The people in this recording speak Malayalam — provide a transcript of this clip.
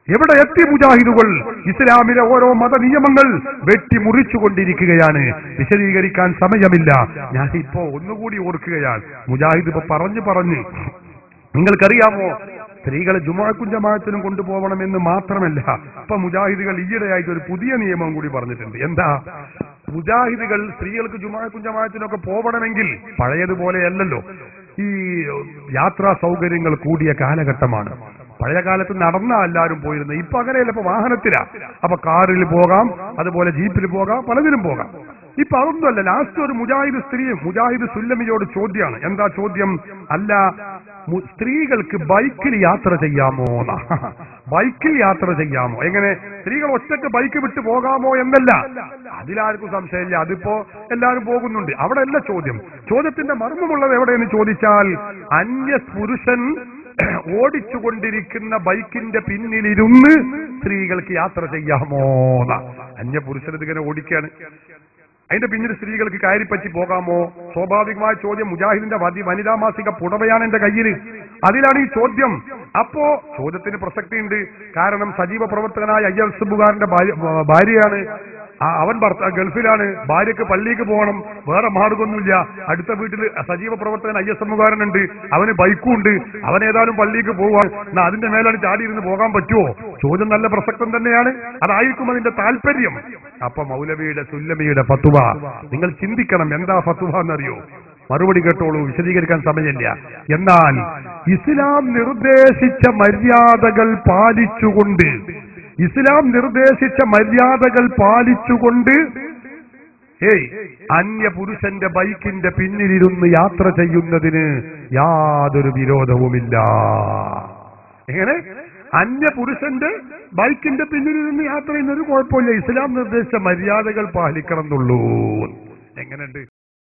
എവിടെ എത്തി മുജാഹിദുകൾ? ഇസ്ലാമിലെ ഓരോ മത നിയമങ്ങൾ വെട്ടിമുറിച്ചുകൊണ്ടിരിക്കുകയാണ്. വിശദീകരിക്കാൻ സമയമില്ല. ഞാനിപ്പോ ഒന്നുകൂടി ഓർക്കുകയാണ്. മുജാഹിദ് ഇപ്പൊ പറഞ്ഞു നിങ്ങൾക്കറിയാമോ, സ്ത്രീകളെ ജുമുഅക്കും ജമാഅത്തിനും കൊണ്ടുപോകണമെന്ന് മാത്രമല്ല, ഇപ്പൊ മുജാഹിദുകൾ ഈയിടെയായിട്ട് ഒരു പുതിയ നിയമം കൂടി പറഞ്ഞിട്ടുണ്ട്. എന്താ? മുജാഹിദുകൾ സ്ത്രീകൾക്ക് ജുമുഅക്കും ജമാഅത്തിനൊക്കെ പോകണമെങ്കിൽ പഴയതുപോലെയല്ലല്ലോ, ഈ യാത്രാ സൗകര്യങ്ങൾ കൂടിയ കാലഘട്ടമാണ്. പഴയ കാലത്ത് നടന്നാ എല്ലാവരും പോയിരുന്നത്. ഇപ്പൊ അങ്ങനെയല്ല, ഇപ്പൊ വാഹനത്തിലാ. അപ്പൊ കാറിൽ പോകാം, അതുപോലെ ജീപ്പിൽ പോകാം, പലതിലും പോകാം. ഇപ്പൊ അതൊന്നുമല്ല. ലാസ്റ്റ് ഒരു മുജാഹിദ് സുല്ലമിയോട് ചോദ്യമാണ്. എന്താ ചോദ്യം? അല്ല, സ്ത്രീകൾക്ക് ബൈക്കിൽ യാത്ര ചെയ്യാമോ? ബൈക്കിൽ യാത്ര ചെയ്യാമോ? എങ്ങനെ? സ്ത്രീകൾ ഒറ്റയ്ക്ക് ബൈക്ക് വിട്ട് പോകാമോ എന്നല്ല, അതിലാർക്കും സംശയമില്ല. അതിപ്പോ എല്ലാവരും പോകുന്നുണ്ട്. അവിടെ അല്ല ചോദ്യം. ചോദ്യത്തിന്റെ മർമ്മമുള്ളത് എവിടെയെന്ന് ചോദിച്ചാൽ, അന്യ പുരുഷൻ ഓടിച്ചുകൊണ്ടിരിക്കുന്ന ബൈക്കിന്റെ പിന്നിലിരുന്ന് സ്ത്രീകൾക്ക് യാത്ര ചെയ്യാമോ? അന്യപുരുഷൻ ഇതിങ്ങനെ ഓടിക്കാണ്, അതിന്റെ പിന്നിൽ സ്ത്രീകൾക്ക് കയറിപ്പറ്റി പോകാമോ? സ്വാഭാവികമായ ചോദ്യം. മുജാഹിദിന്റെ വനിതാ മാസിക പുടവയാണ് എന്റെ കയ്യിൽ, അതിലാണ് ഈ ചോദ്യം. അപ്പോ ചോദ്യത്തിന് പ്രസക്തിയുണ്ട്. കാരണം സജീവ പ്രവർത്തകനായ അയ്യസുബുകാരന്റെ ഭാര്യയാണ്, അവൻ ഗൾഫിലാണ്, ഭാര്യക്ക് പള്ളിക്ക് പോകണം, വേറെ മാർഗമൊന്നുമില്ല. അടുത്ത വീട്ടിൽ സജീവ പ്രവർത്തകൻ അയ്യസമ്മുകാരനുണ്ട്, അവന് ബൈക്കും ഉണ്ട്, അവൻ ഏതായാലും പള്ളിക്ക് പോവാൻ, എന്നാ അതിന്റെ മേലാണ് ചാടിയിരുന്ന് പോകാൻ പറ്റുമോ? ചോദ്യം നല്ല പ്രസക്തം തന്നെയാണ്. അതായിരിക്കും അതിന്റെ താല്പര്യം. അപ്പൊ മൗലവിയുടെ സുല്ലമിയുടെ ഫത്വ നിങ്ങൾ ചിന്തിക്കണം. എന്താ ഫത്വ എന്നറിയോ? മറുപടി കേട്ടോളൂ, വിശദീകരിക്കാൻ സമയമില്ല. എന്നാൽ ഇസ്ലാം നിർദ്ദേശിച്ച മര്യാദകൾ പാലിച്ചുകൊണ്ട് അന്യ പുരുഷന്റെ ബൈക്കിന്റെ പിന്നിലിരുന്ന് യാത്ര ചെയ്യുന്നതിന് യാതൊരു വിരോധവുമില്ല. എങ്ങനെ? അന്യ പുരുഷന്റെ ബൈക്കിന്റെ പിന്നിലിരുന്ന് യാത്ര ചെയ്യുന്നൊരു കുഴപ്പമില്ല. ഇസ്ലാം നിർദ്ദേശിച്ച മര്യാദകൾ പാലിക്കണം എന്നുള്ളൂ. എങ്ങനെയുണ്ട്?